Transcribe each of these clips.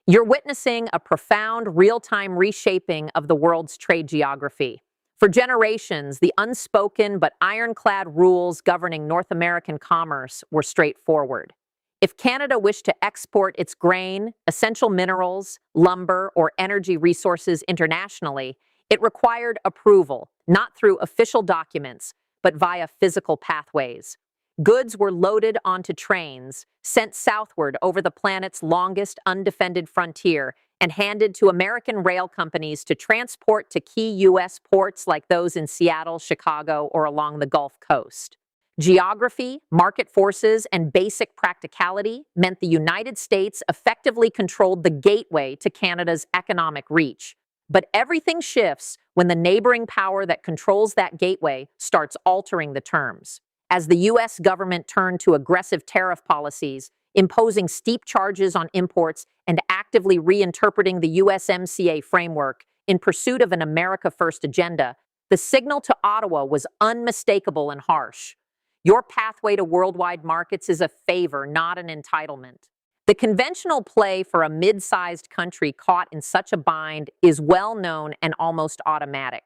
You're witnessing a profound real-time reshaping of the world's trade geography. For generations, the unspoken but ironclad rules governing North American commerce were straightforward. If Canada wished to export its grain, essential minerals, lumber, or energy resources internationally, it required approval, not through official documents, but via physical pathways. Goods were loaded onto trains, sent southward over the planet's longest undefended frontier, and handed to American rail companies to transport to key U.S. ports like those in Seattle, Chicago, or along the Gulf Coast. Geography, market forces, and basic practicality meant the United States effectively controlled the gateway to Canada's economic reach. But everything shifts when the neighboring power that controls that gateway starts altering the terms. As the U.S. government turned to aggressive tariff policies, imposing steep charges on imports and actively reinterpreting the USMCA framework in pursuit of an America First agenda, the signal to Ottawa was unmistakable and harsh. Your pathway to worldwide markets is a favor, not an entitlement. The conventional play for a mid-sized country caught in such a bind is well known and almost automatic.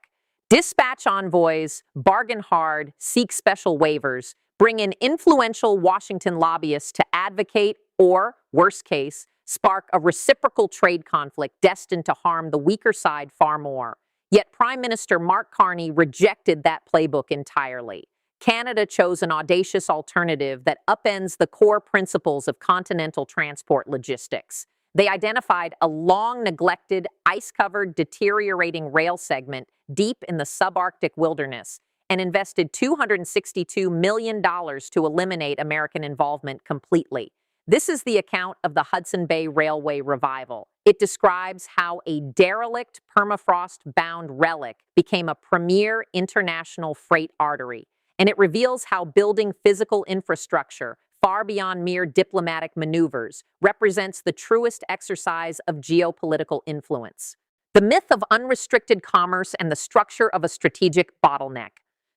Dispatch envoys, bargain hard, seek special waivers, bring in influential Washington lobbyists to advocate or, worst case, spark a reciprocal trade conflict destined to harm the weaker side far more. Yet Prime Minister Mark Carney rejected that playbook entirely. Canada chose an audacious alternative that upends the core principles of continental transport logistics. They identified a long-neglected, ice-covered, deteriorating rail segment deep in the subarctic wilderness and invested $262 million to eliminate American involvement completely. This is the account of the Hudson Bay Railway revival. It describes how a derelict, permafrost-bound relic became a premier international freight artery. And it reveals how building physical infrastructure, far beyond mere diplomatic maneuvers, represents the truest exercise of geopolitical influence. The myth of unrestricted commerce and the structure of a strategic bottleneck.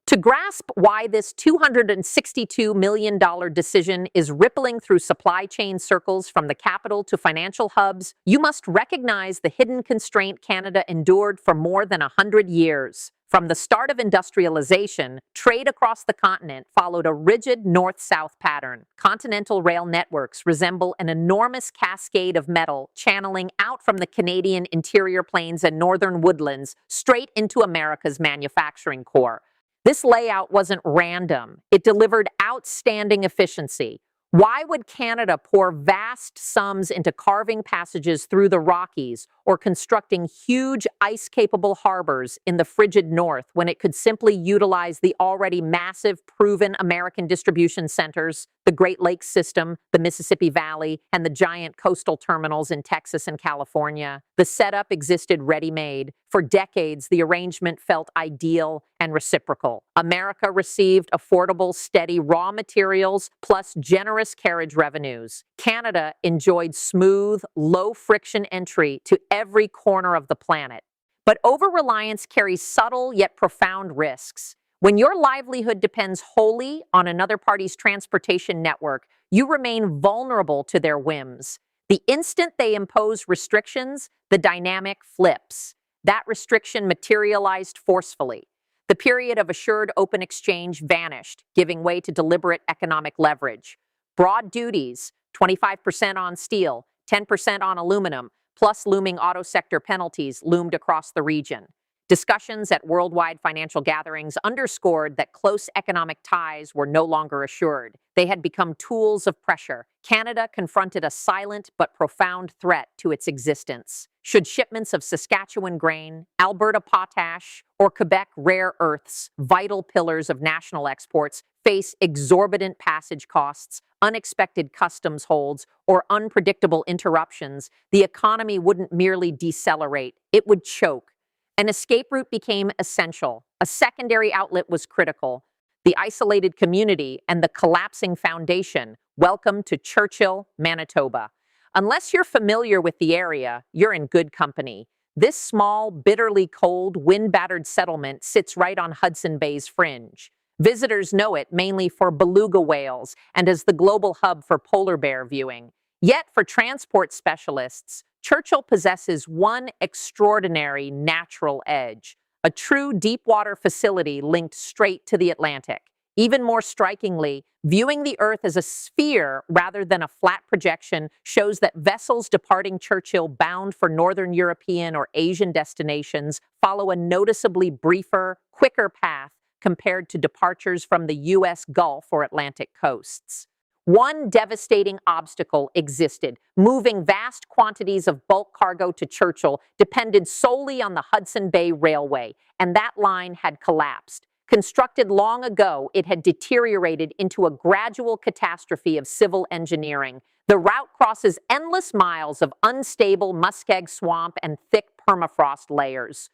To grasp why this $262 million decision is rippling through supply chain circles from the capital to financial hubs, you must recognize the hidden constraint Canada endured for more than 100 years. From the start of industrialization, trade across the continent followed a rigid north-south pattern. Continental rail networks resemble an enormous cascade of metal channeling out from the Canadian interior plains and northern woodlands straight into America's manufacturing core. This layout wasn't random. It delivered outstanding efficiency. Why would Canada pour vast sums into carving passages through the Rockies or constructing huge ice-capable harbors in the frigid north when it could simply utilize the already massive, proven American distribution centers, the Great Lakes system, the Mississippi Valley, and the giant coastal terminals in Texas and California? The setup existed ready-made. For decades, the arrangement felt ideal and reciprocal. America received affordable, steady raw materials plus generous carriage revenues. Canada enjoyed smooth, low-friction entry to every corner of the planet. But over-reliance carries subtle yet profound risks. When your livelihood depends wholly on another party's transportation network, you remain vulnerable to their whims. The instant they impose restrictions, the dynamic flips. That restriction materialized forcefully. The period of assured open exchange vanished, giving way to deliberate economic leverage. Broad duties, 25% on steel, 10% on aluminum, plus looming auto sector penalties loomed across the region. Discussions at worldwide financial gatherings underscored that close economic ties were no longer assured. They had become tools of pressure. Canada confronted a silent but profound threat to its existence. Should shipments of Saskatchewan grain, Alberta potash, or Quebec rare earths, vital pillars of national exports, face exorbitant passage costs, unexpected customs holds, or unpredictable interruptions, the economy wouldn't merely decelerate, it would choke. An escape route became essential. A secondary outlet was critical. The isolated community and the collapsing foundation. Welcome to Churchill, Manitoba. Unless you're familiar with the area, you're in good company. This small, bitterly cold, wind-battered settlement sits right on Hudson Bay's fringe. Visitors know it mainly for beluga whales and as the global hub for polar bear viewing. Yet for transport specialists, Churchill possesses one extraordinary natural edge, a true deep-water facility linked straight to the Atlantic. Even more strikingly, viewing the Earth as a sphere rather than a flat projection shows that vessels departing Churchill bound for Northern European or Asian destinations follow a noticeably briefer, quicker path compared to departures from the U.S. Gulf or Atlantic coasts. One devastating obstacle existed. Moving vast quantities of bulk cargo to Churchill depended solely on the Hudson Bay Railway, and that line had collapsed. Constructed long ago, it had deteriorated into a gradual catastrophe of civil engineering. The route crosses endless miles of unstable muskeg swamp and thick permafrost layers.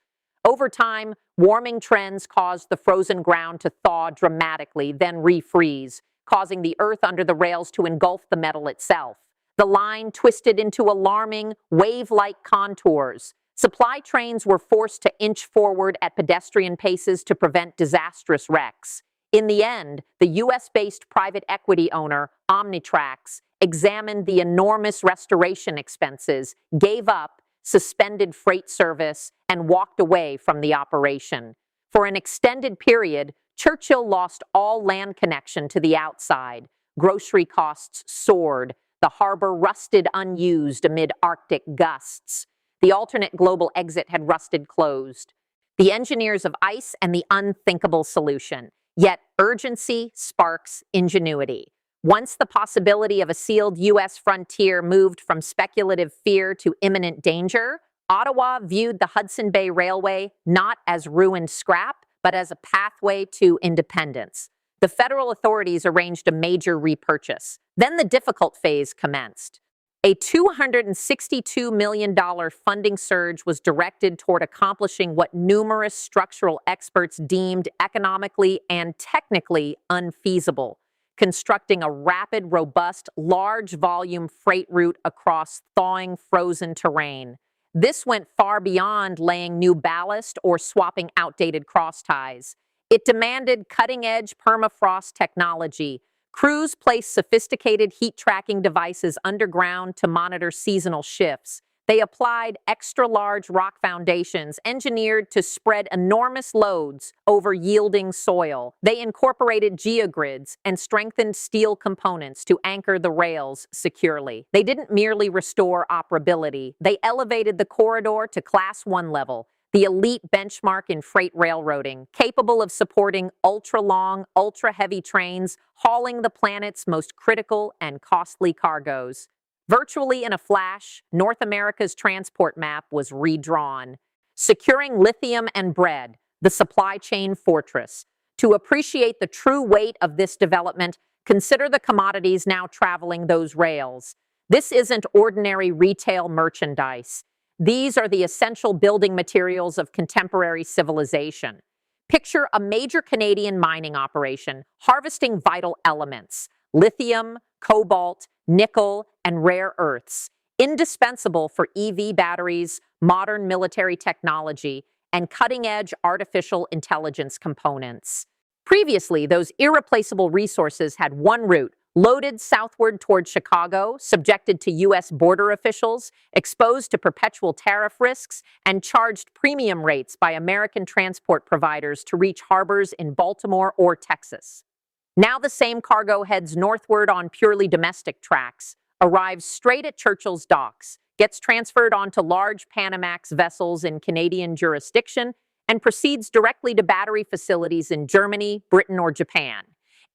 Over time, warming trends caused the frozen ground to thaw dramatically, then refreeze, causing the earth under the rails to engulf the metal itself. The line twisted into alarming, wave-like contours. Supply trains were forced to inch forward at pedestrian paces to prevent disastrous wrecks. In the end, the U.S.-based private equity owner, Omnitrax, examined the enormous restoration expenses, gave up, suspended freight service, and walked away from the operation. For an extended period, Churchill lost all land connection to the outside. Grocery costs soared. The harbor rusted unused amid Arctic gusts. The alternate global exit had rusted closed. The engineers of ice and the unthinkable solution. Yet urgency sparks ingenuity. Once the possibility of a sealed U.S. frontier moved from speculative fear to imminent danger, Ottawa viewed the Hudson Bay Railway not as ruined scrap, but as a pathway to independence. The federal authorities arranged a major repurchase. Then the difficult phase commenced. A $262 million funding surge was directed toward accomplishing what numerous structural experts deemed economically and technically unfeasible: constructing a rapid, robust, large-volume freight route across thawing, frozen terrain. This went far beyond laying new ballast or swapping outdated cross ties. It demanded cutting-edge permafrost technology. Crews placed sophisticated heat-tracking devices underground to monitor seasonal shifts. They applied extra-large rock foundations engineered to spread enormous loads over yielding soil. They incorporated geogrids and strengthened steel components to anchor the rails securely. They didn't merely restore operability. They elevated the corridor to Class 1 level, the elite benchmark in freight railroading, capable of supporting ultra-long, ultra-heavy trains, hauling the planet's most critical and costly cargoes. Virtually in a flash, North America's transport map was redrawn. Securing lithium and bread, the supply chain fortress. To appreciate the true weight of this development, consider the commodities now traveling those rails. This isn't ordinary retail merchandise. These are the essential building materials of contemporary civilization. Picture a major Canadian mining operation harvesting vital elements: lithium, cobalt, nickel, and rare earths, indispensable for EV batteries, modern military technology, and cutting-edge artificial intelligence components. Previously, those irreplaceable resources had one route: loaded southward toward Chicago, subjected to U.S. border officials, exposed to perpetual tariff risks, and charged premium rates by American transport providers to reach harbors in Baltimore or Texas. Now the same cargo heads northward on purely domestic tracks, arrives straight at Churchill's docks, gets transferred onto large Panamax vessels in Canadian jurisdiction, and proceeds directly to battery facilities in Germany, Britain, or Japan.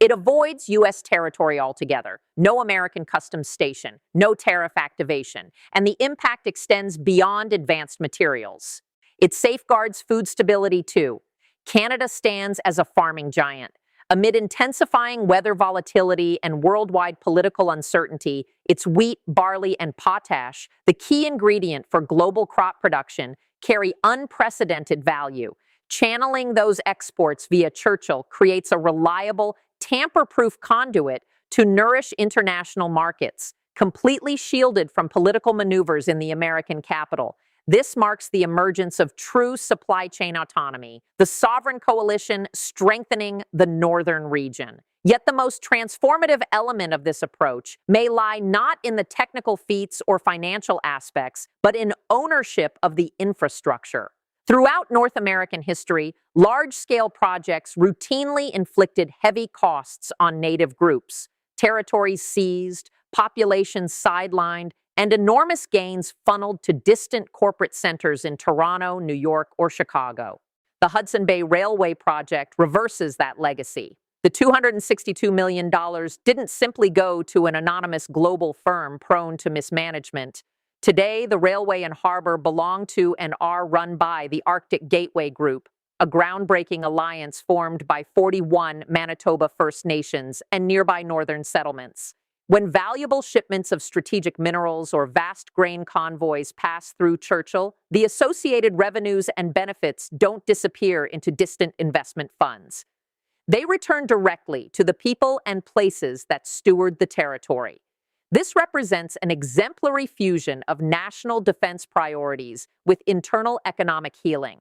It avoids U.S. territory altogether, no American customs station, no tariff activation, and the impact extends beyond advanced materials. It safeguards food stability too. Canada stands as a farming giant. Amid intensifying weather volatility and worldwide political uncertainty, its wheat, barley, and potash, the key ingredient for global crop production, carry unprecedented value. Channeling those exports via Churchill creates a reliable, tamper-proof conduit to nourish international markets, completely shielded from political maneuvers in the American capital. This marks the emergence of true supply chain autonomy, the sovereign coalition strengthening the northern region. Yet the most transformative element of this approach may lie not in the technical feats or financial aspects, but in ownership of the infrastructure. Throughout North American history, large-scale projects routinely inflicted heavy costs on native groups, territories seized, populations sidelined, and enormous gains funneled to distant corporate centers in Toronto, New York, or Chicago. The Hudson Bay Railway project reverses that legacy. The $262 million didn't simply go to an anonymous global firm prone to mismanagement. Today, the railway and harbor belong to and are run by the Arctic Gateway Group, a groundbreaking alliance formed by 41 Manitoba First Nations and nearby northern settlements. When valuable shipments of strategic minerals or vast grain convoys pass through Churchill, the associated revenues and benefits don't disappear into distant investment funds. They return directly to the people and places that steward the territory. This represents an exemplary fusion of national defense priorities with internal economic healing.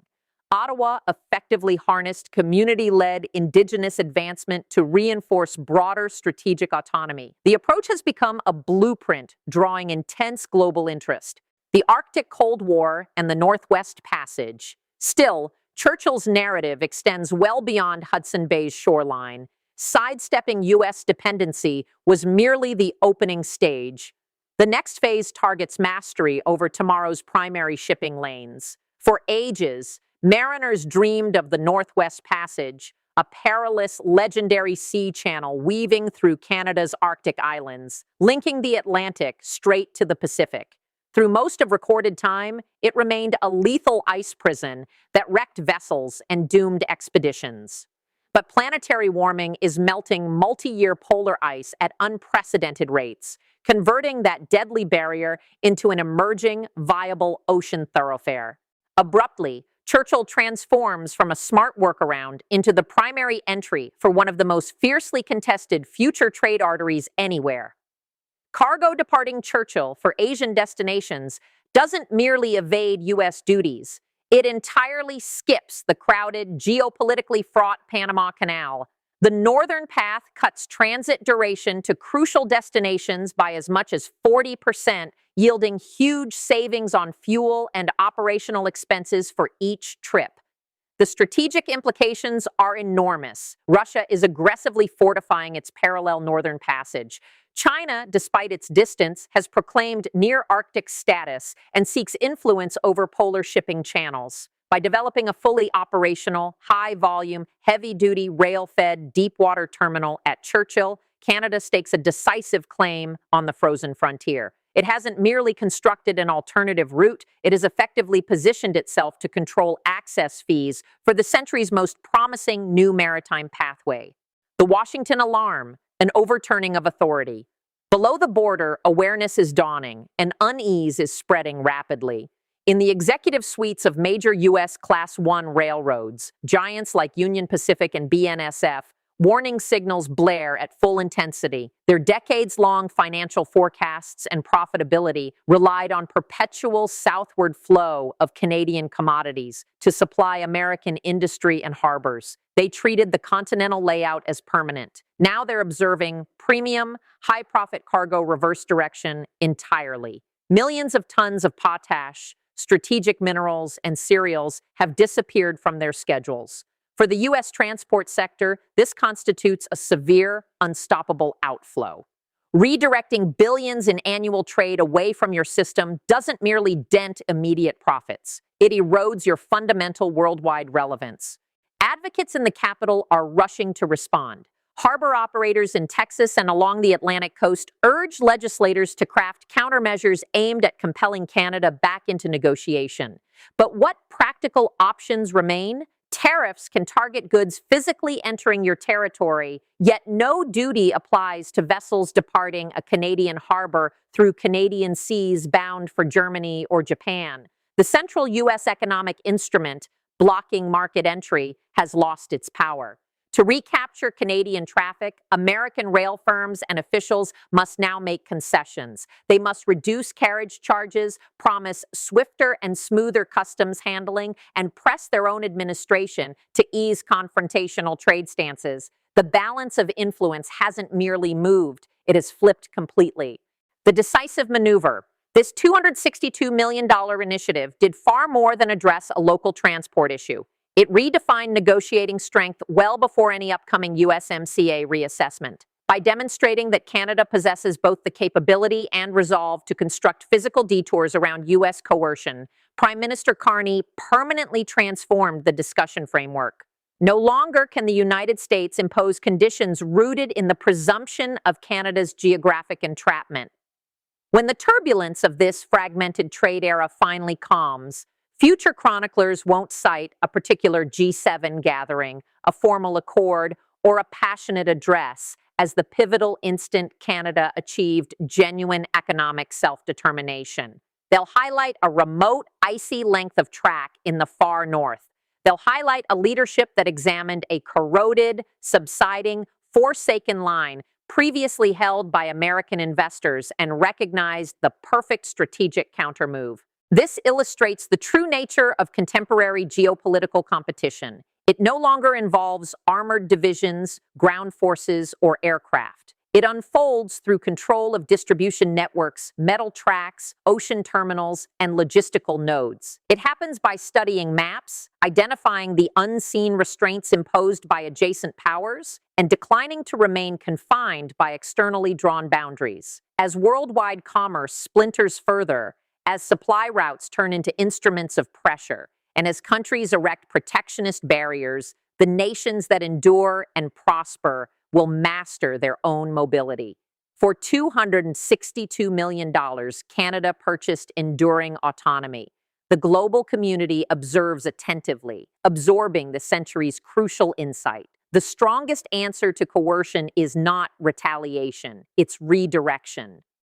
Ottawa effectively harnessed community-led Indigenous advancement to reinforce broader strategic autonomy. The approach has become a blueprint drawing intense global interest. The Arctic Cold War and the Northwest Passage. Still, Churchill's narrative extends well beyond Hudson Bay's shoreline. Sidestepping U.S. dependency was merely the opening stage. The next phase targets mastery over tomorrow's primary shipping lanes. For ages, mariners dreamed of the Northwest Passage, a perilous, legendary sea channel weaving through Canada's Arctic islands, linking the Atlantic straight to the Pacific. Through most of recorded time, it remained a lethal ice prison that wrecked vessels and doomed expeditions. But planetary warming is melting multi-year polar ice at unprecedented rates, converting that deadly barrier into an emerging, viable ocean thoroughfare. Abruptly, Churchill transforms from a smart workaround into the primary entry for one of the most fiercely contested future trade arteries anywhere. Cargo departing Churchill for Asian destinations doesn't merely evade U.S. duties. It entirely skips the crowded, geopolitically fraught Panama Canal. The northern path cuts transit duration to crucial destinations by as much as 40%, yielding huge savings on fuel and operational expenses for each trip. The strategic implications are enormous. Russia is aggressively fortifying its parallel northern passage. China, despite its distance, has proclaimed near-Arctic status and seeks influence over polar shipping channels. By developing a fully operational, high-volume, heavy-duty, rail-fed, deep-water terminal at Churchill, Canada stakes a decisive claim on the frozen frontier. It hasn't merely constructed an alternative route, it has effectively positioned itself to control access fees for the century's most promising new maritime pathway. The Washington Alarm, an overturning of authority. Below the border, awareness is dawning, and unease is spreading rapidly. In the executive suites of major U.S. Class I railroads, giants like Union Pacific and BNSF, warning signals blare at full intensity. Their decades-long financial forecasts and profitability relied on perpetual southward flow of Canadian commodities to supply American industry and harbors. They treated the continental layout as permanent. Now they're observing premium, high-profit cargo reverse direction entirely. Millions of tons of potash, strategic minerals, and cereals have disappeared from their schedules. For the U.S. transport sector, this constitutes a severe, unstoppable outflow. Redirecting billions in annual trade away from your system doesn't merely dent immediate profits. It erodes your fundamental worldwide relevance. Advocates in the capital are rushing to respond. Harbor operators in Texas and along the Atlantic coast urge legislators to craft countermeasures aimed at compelling Canada back into negotiation. But what practical options remain? Tariffs can target goods physically entering your territory, yet no duty applies to vessels departing a Canadian harbor through Canadian seas bound for Germany or Japan. The central U.S. economic instrument, blocking market entry, has lost its power. To recapture Canadian traffic, American rail firms and officials must now make concessions. They must reduce carriage charges, promise swifter and smoother customs handling, and press their own administration to ease confrontational trade stances. The balance of influence hasn't merely moved, it has flipped completely. The decisive maneuver. This $262 million initiative did far more than address a local transport issue. It redefined negotiating strength well before any upcoming USMCA reassessment. By demonstrating that Canada possesses both the capability and resolve to construct physical detours around U.S. coercion, Prime Minister Carney permanently transformed the discussion framework. No longer can the United States impose conditions rooted in the presumption of Canada's geographic entrapment. When the turbulence of this fragmented trade era finally calms, future chroniclers won't cite a particular G7 gathering, a formal accord, or a passionate address as the pivotal instant Canada achieved genuine economic self-determination. They'll highlight a remote, icy length of track in the far north. They'll highlight a leadership that examined a corroded, subsiding, forsaken line previously held by American investors and recognized the perfect strategic countermove. This illustrates the true nature of contemporary geopolitical competition. It no longer involves armored divisions, ground forces, or aircraft. It unfolds through control of distribution networks, metal tracks, ocean terminals, and logistical nodes. It happens by studying maps, identifying the unseen restraints imposed by adjacent powers, and declining to remain confined by externally drawn boundaries. As worldwide commerce splinters further, as supply routes turn into instruments of pressure, and as countries erect protectionist barriers, the nations that endure and prosper will master their own mobility. For $262 million, Canada purchased enduring autonomy. The global community observes attentively, absorbing the century's crucial insight. The strongest answer to coercion is not retaliation, it's redirection.